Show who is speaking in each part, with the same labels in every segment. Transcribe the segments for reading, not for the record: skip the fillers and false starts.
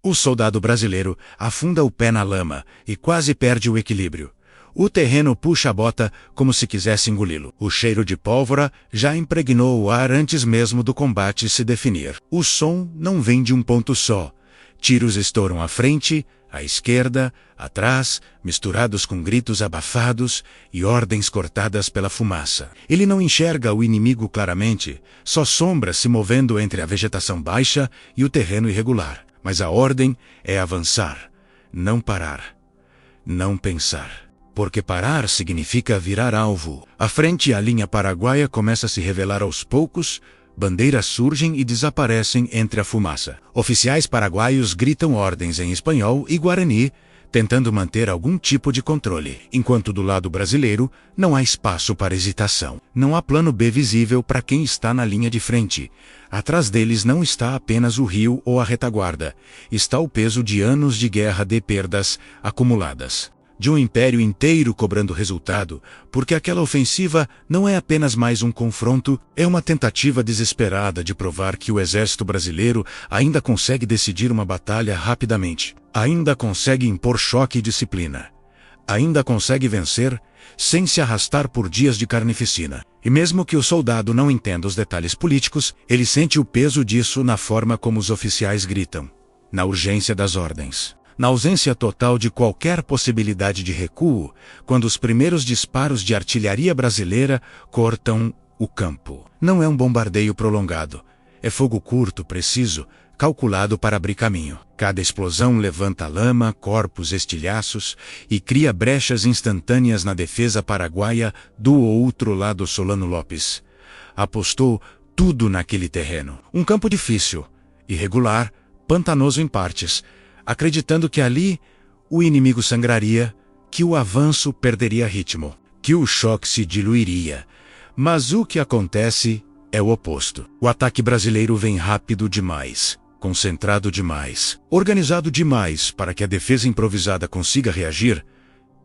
Speaker 1: O soldado brasileiro afunda o pé na lama e quase perde o equilíbrio. O terreno puxa a bota como se quisesse engoli-lo. O cheiro de pólvora já impregnou o ar antes mesmo do combate se definir. O som não vem de um ponto só. Tiros estouram à frente, à esquerda, atrás, misturados com gritos abafados e ordens cortadas pela fumaça. Ele não enxerga o inimigo claramente, só sombras se movendo entre a vegetação baixa e o terreno irregular. Mas a ordem é avançar, não parar, não pensar. Porque parar significa virar alvo. À frente, a linha paraguaia começa a se revelar aos poucos, bandeiras surgem e desaparecem entre a fumaça. Oficiais paraguaios gritam ordens em espanhol e guarani, tentando manter algum tipo de controle, enquanto do lado brasileiro não há espaço para hesitação. Não há plano B visível para quem está na linha de frente. Atrás deles não está apenas o rio ou a retaguarda, está o peso de anos de guerra de perdas acumuladas. De um império inteiro cobrando resultado, porque aquela ofensiva não é apenas mais um confronto, é uma tentativa desesperada de provar que o exército brasileiro ainda consegue decidir uma batalha rapidamente, ainda consegue impor choque e disciplina, ainda consegue vencer sem se arrastar por dias de carnificina. E mesmo que o soldado não entenda os detalhes políticos, ele sente o peso disso na forma como os oficiais gritam, na urgência das ordens. Na ausência total de qualquer possibilidade de recuo, quando os primeiros disparos de artilharia brasileira cortam o campo. Não é um bombardeio prolongado. É fogo curto, preciso, calculado para abrir caminho. Cada explosão levanta lama, corpos, estilhaços e cria brechas instantâneas na defesa paraguaia do outro lado. Solano Lopes apostou tudo naquele terreno. Um campo difícil, irregular, pantanoso em partes, acreditando que ali o inimigo sangraria, que o avanço perderia ritmo, que o choque se diluiria. Mas o que acontece é o oposto. O ataque brasileiro vem rápido demais, concentrado demais, organizado demais para que a defesa improvisada consiga reagir.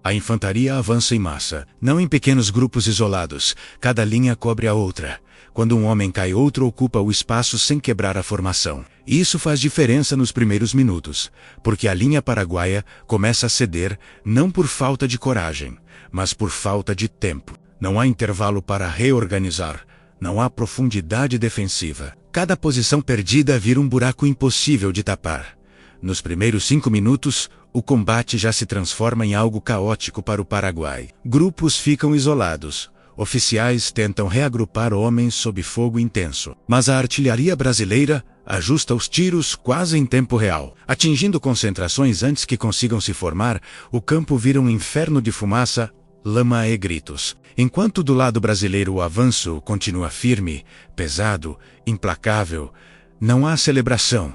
Speaker 1: A infantaria avança em massa, não em pequenos grupos isolados, cada linha cobre a outra. Quando um homem cai, outro ocupa o espaço sem quebrar a formação. Isso faz diferença nos primeiros minutos, porque a linha paraguaia começa a ceder não por falta de coragem, mas por falta de tempo. Não há intervalo para reorganizar, não há profundidade defensiva. Cada posição perdida vira um buraco impossível de tapar. Nos primeiros 5 minutos, o combate já se transforma em algo caótico para o Paraguai. Grupos ficam isolados. Oficiais tentam reagrupar homens sob fogo intenso. Mas a artilharia brasileira ajusta os tiros quase em tempo real. Atingindo concentrações antes que consigam se formar, o campo vira um inferno de fumaça, lama e gritos. Enquanto do lado brasileiro o avanço continua firme, pesado, implacável, não há celebração.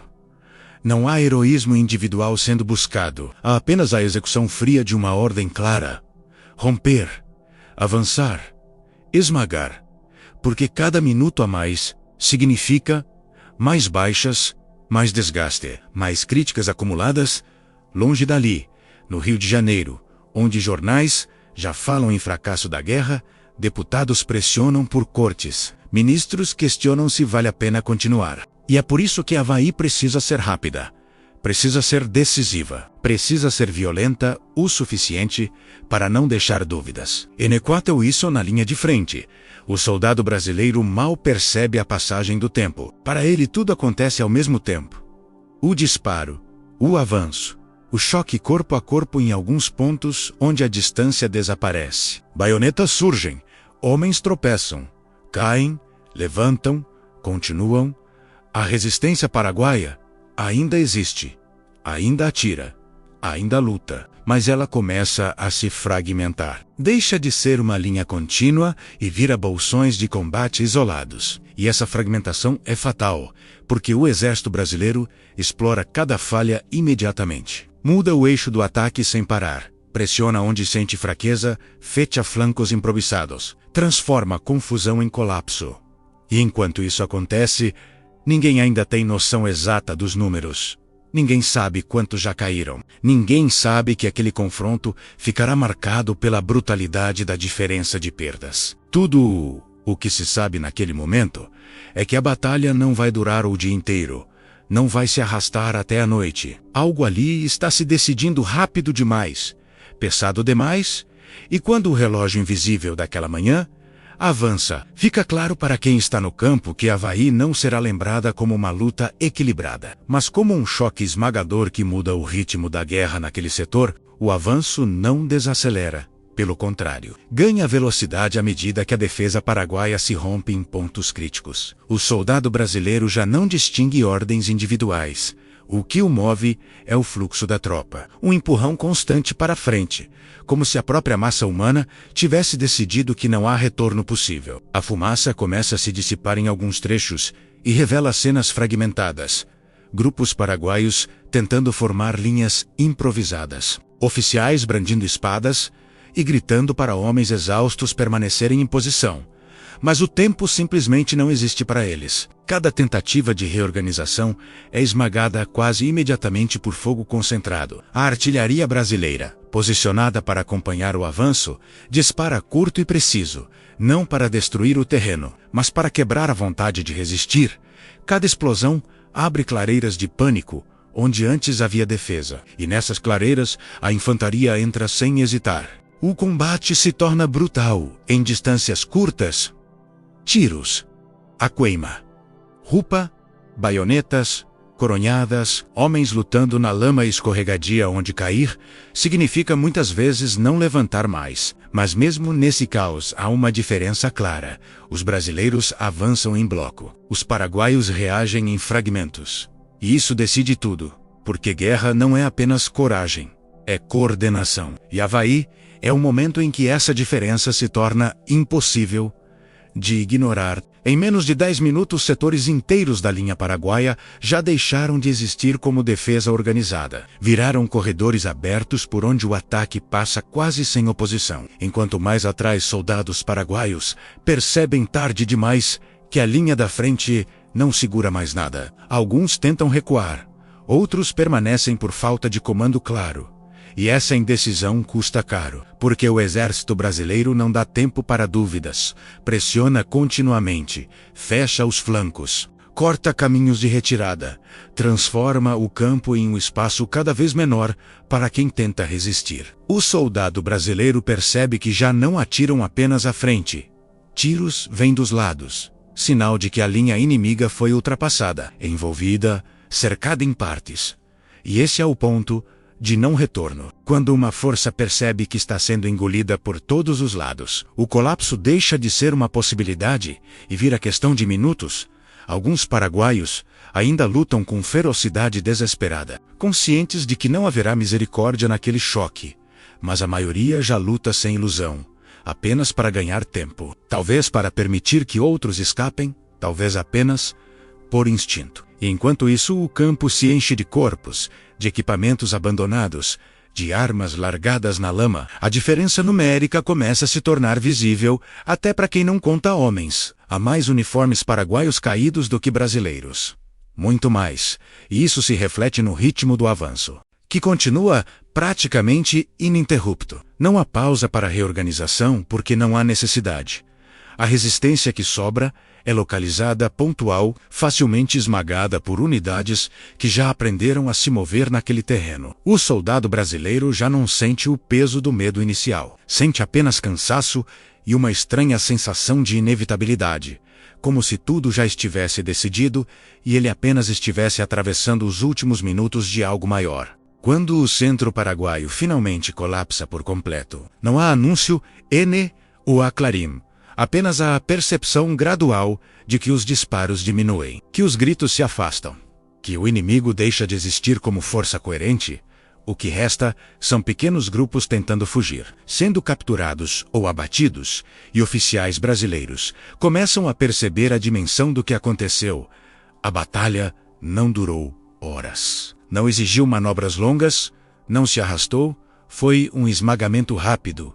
Speaker 1: Não há heroísmo individual sendo buscado. Há apenas a execução fria de uma ordem clara. Romper, avançar, esmagar. Porque cada minuto a mais significa mais baixas, mais desgaste, mais críticas acumuladas. Longe dali, no Rio de Janeiro, onde jornais já falam em fracasso da guerra, deputados pressionam por cortes, ministros questionam se vale a pena continuar. E é por isso que Avaí precisa ser rápida, precisa ser decisiva, precisa ser violenta o suficiente para não deixar dúvidas. Enquanto isso, na linha de frente, o soldado brasileiro mal percebe a passagem do tempo. Para ele tudo acontece ao mesmo tempo. O disparo, o avanço, o choque corpo a corpo em alguns pontos onde a distância desaparece. Baionetas surgem, homens tropeçam, caem, levantam, continuam. A resistência paraguaia ainda existe, ainda atira, ainda luta, mas ela começa a se fragmentar. Deixa de ser uma linha contínua e vira bolsões de combate isolados. E essa fragmentação é fatal, porque o exército brasileiro explora cada falha imediatamente. Muda o eixo do ataque sem parar, pressiona onde sente fraqueza, fecha flancos improvisados, transforma a confusão em colapso. E enquanto isso acontece, ninguém ainda tem noção exata dos números. Ninguém sabe quantos já caíram. Ninguém sabe que aquele confronto ficará marcado pela brutalidade da diferença de perdas. Tudo o que se sabe naquele momento é que a batalha não vai durar o dia inteiro, não vai se arrastar até a noite. Algo ali está se decidindo rápido demais, pesado demais, e quando o relógio invisível daquela manhã avança, fica claro para quem está no campo que Havaí não será lembrada como uma luta equilibrada, mas como um choque esmagador que muda o ritmo da guerra naquele setor. O avanço não desacelera. Pelo contrário, ganha velocidade à medida que a defesa paraguaia se rompe em pontos críticos. O soldado brasileiro já não distingue ordens individuais. O que o move é o fluxo da tropa, um empurrão constante para frente, como se a própria massa humana tivesse decidido que não há retorno possível. A fumaça começa a se dissipar em alguns trechos e revela cenas fragmentadas. Grupos paraguaios tentando formar linhas improvisadas. Oficiais brandindo espadas e gritando para homens exaustos permanecerem em posição. Mas o tempo simplesmente não existe para eles. Cada tentativa de reorganização é esmagada quase imediatamente por fogo concentrado. A artilharia brasileira, posicionada para acompanhar o avanço, dispara curto e preciso, não para destruir o terreno, mas para quebrar a vontade de resistir. Cada explosão abre clareiras de pânico, onde antes havia defesa, e nessas clareiras a infantaria entra sem hesitar. O combate se torna brutal, em distâncias curtas. Tiros, a queima, rupa, baionetas, coronhadas, homens lutando na lama escorregadia onde cair, significa muitas vezes não levantar mais. Mas mesmo nesse caos há uma diferença clara. Os brasileiros avançam em bloco. Os paraguaios reagem em fragmentos. E isso decide tudo, porque guerra não é apenas coragem, é coordenação. E Havaí é o momento em que essa diferença se torna impossível de ignorar. Em menos de 10 minutos, setores inteiros da linha paraguaia já deixaram de existir como defesa organizada. Viraram corredores abertos por onde o ataque passa quase sem oposição. Enquanto mais atrás soldados paraguaios percebem tarde demais que a linha da frente não segura mais nada. Alguns tentam recuar, outros permanecem por falta de comando claro. E essa indecisão custa caro, porque o exército brasileiro não dá tempo para dúvidas, pressiona continuamente, fecha os flancos, corta caminhos de retirada, transforma o campo em um espaço cada vez menor para quem tenta resistir. O soldado brasileiro percebe que já não atiram apenas à frente. Tiros vêm dos lados, sinal de que a linha inimiga foi ultrapassada, envolvida, cercada em partes. E esse é o ponto de não retorno. Quando uma força percebe que está sendo engolida por todos os lados, o colapso deixa de ser uma possibilidade e vira questão de minutos. Alguns paraguaios ainda lutam com ferocidade desesperada, conscientes de que não haverá misericórdia naquele choque, mas a maioria já luta sem ilusão, apenas para ganhar tempo, talvez para permitir que outros escapem, talvez apenas por instinto. E enquanto isso, o campo se enche de corpos, de equipamentos abandonados, de armas largadas na lama. A diferença numérica começa a se tornar visível até para quem não conta homens. Há mais uniformes paraguaios caídos do que brasileiros. Muito mais. E isso se reflete no ritmo do avanço, que continua praticamente ininterrupto. Não há pausa para reorganização porque não há necessidade. A resistência que sobra é localizada, pontual, facilmente esmagada por unidades que já aprenderam a se mover naquele terreno. O soldado brasileiro já não sente o peso do medo inicial. Sente apenas cansaço e uma estranha sensação de inevitabilidade, como se tudo já estivesse decidido e ele apenas estivesse atravessando os últimos minutos de algo maior. Quando o centro paraguaio finalmente colapsa por completo, não há anúncio N ou a Clarim. Apenas a percepção gradual de que os disparos diminuem, que os gritos se afastam, que o inimigo deixa de existir como força coerente. O que resta são pequenos grupos tentando fugir, sendo capturados ou abatidos, e oficiais brasileiros começam a perceber a dimensão do que aconteceu. A batalha não durou horas. Não exigiu manobras longas, não se arrastou, foi um esmagamento rápido,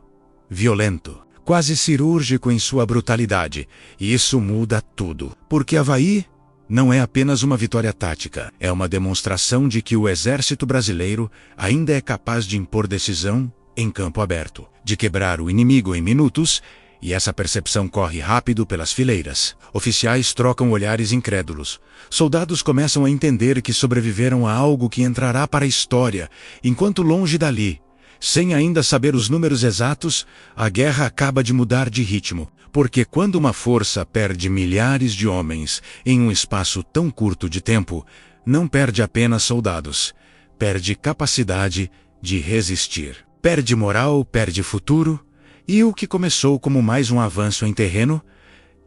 Speaker 1: violento, quase cirúrgico em sua brutalidade, e isso muda tudo. Porque Havaí não é apenas uma vitória tática, é uma demonstração de que o exército brasileiro ainda é capaz de impor decisão em campo aberto, de quebrar o inimigo em minutos E essa percepção corre rápido pelas fileiras. Oficiais trocam olhares incrédulos. Soldados começam a entender que sobreviveram a algo que entrará para a história, enquanto longe dali, sem ainda saber os números exatos, a guerra acaba de mudar de ritmo. Porque quando uma força perde milhares de homens em um espaço tão curto de tempo, não perde apenas soldados, perde capacidade de resistir. Perde moral, perde futuro, e o que começou como mais um avanço em terreno,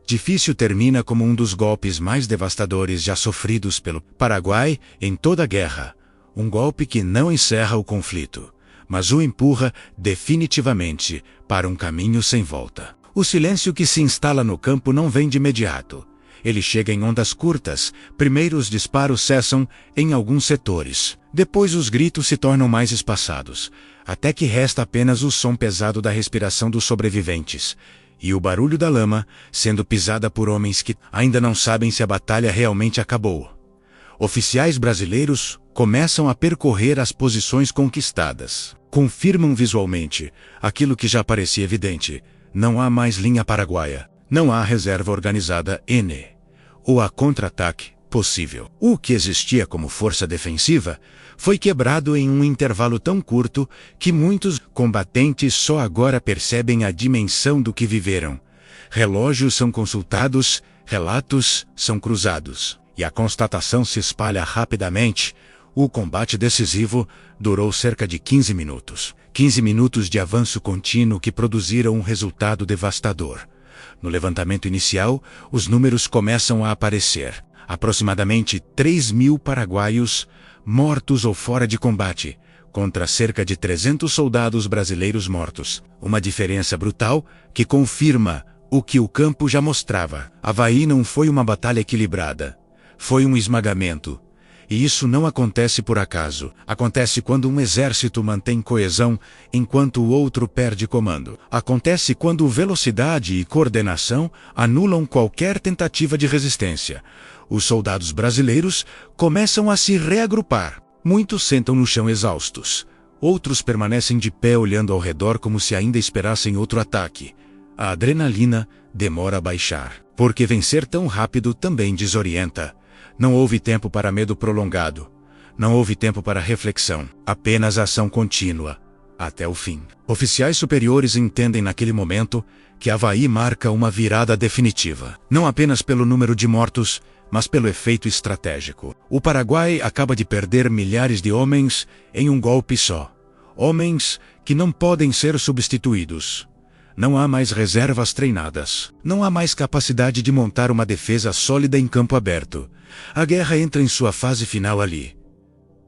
Speaker 1: difícil termina como um dos golpes mais devastadores já sofridos pelo Paraguai em toda a guerra. Um golpe que não encerra o conflito, mas o empurra definitivamente para um caminho sem volta. O silêncio que se instala no campo não vem de imediato. Ele chega em ondas curtas. Primeiro os disparos cessam em alguns setores. Depois os gritos se tornam mais espaçados, até que resta apenas o som pesado da respiração dos sobreviventes e o barulho da lama sendo pisada por homens que ainda não sabem se a batalha realmente acabou. Oficiais brasileiros começam a percorrer as posições conquistadas. Confirmam visualmente aquilo que já parecia evidente. Não há mais linha paraguaia. Não há reserva organizada ou a contra-ataque possível. O que existia como força defensiva foi quebrado em um intervalo tão curto que muitos combatentes só agora percebem a dimensão do que viveram. Relógios são consultados, relatos são cruzados, e a constatação se espalha rapidamente. O combate decisivo durou cerca de 15 minutos. 15 minutos de avanço contínuo que produziram um resultado devastador. No levantamento inicial, os números começam a aparecer. Aproximadamente 3.000 paraguaios mortos ou fora de combate, contra cerca de 300 soldados brasileiros mortos. Uma diferença brutal que confirma o que o campo já mostrava. Avaí não foi uma batalha equilibrada. Foi um esmagamento. E isso não acontece por acaso. Acontece quando um exército mantém coesão enquanto o outro perde comando. Acontece quando velocidade e coordenação anulam qualquer tentativa de resistência. Os soldados brasileiros começam a se reagrupar. Muitos sentam no chão exaustos. Outros permanecem de pé olhando ao redor como se ainda esperassem outro ataque. A adrenalina demora a baixar, porque vencer tão rápido também desorienta. Não houve tempo para medo prolongado. Não houve tempo para reflexão. Apenas ação contínua, até o fim. Oficiais superiores entendem naquele momento que Avaí marca uma virada definitiva. Não apenas pelo número de mortos, mas pelo efeito estratégico. O Paraguai acaba de perder milhares de homens em um golpe só. Homens que não podem ser substituídos. Não há mais reservas treinadas. Não há mais capacidade de montar uma defesa sólida em campo aberto. A guerra entra em sua fase final ali.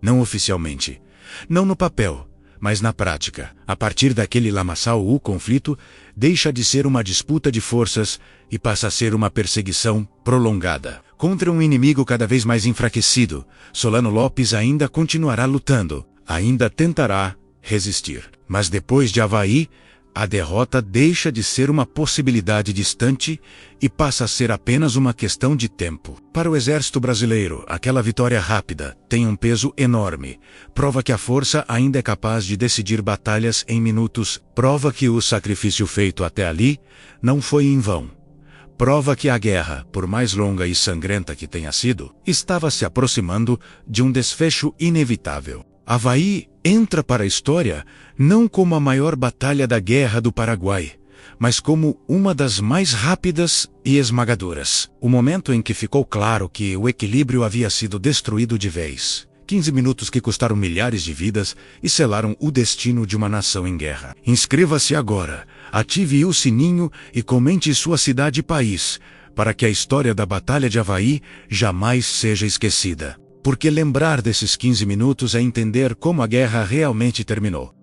Speaker 1: Não oficialmente. Não no papel, mas na prática. A partir daquele lamaçal, o conflito deixa de ser uma disputa de forças e passa a ser uma perseguição prolongada. Contra um inimigo cada vez mais enfraquecido, Solano Lopes ainda continuará lutando. Ainda tentará resistir. Mas depois de Avaí, a derrota deixa de ser uma possibilidade distante e passa a ser apenas uma questão de tempo. Para o exército brasileiro, aquela vitória rápida tem um peso enorme. Prova que a força ainda é capaz de decidir batalhas em minutos. Prova que o sacrifício feito até ali não foi em vão. Prova que a guerra, por mais longa e sangrenta que tenha sido, estava se aproximando de um desfecho inevitável. Avaí entra para a história não como a maior batalha da Guerra do Paraguai, mas como uma das mais rápidas e esmagadoras. O momento em que ficou claro que o equilíbrio havia sido destruído de vez. 15 minutos que custaram milhares de vidas e selaram o destino de uma nação em guerra. Inscreva-se agora, ative o sininho e comente sua cidade e país, para que a história da Batalha de Avaí jamais seja esquecida. Porque lembrar desses 15 minutos é entender como a guerra realmente terminou.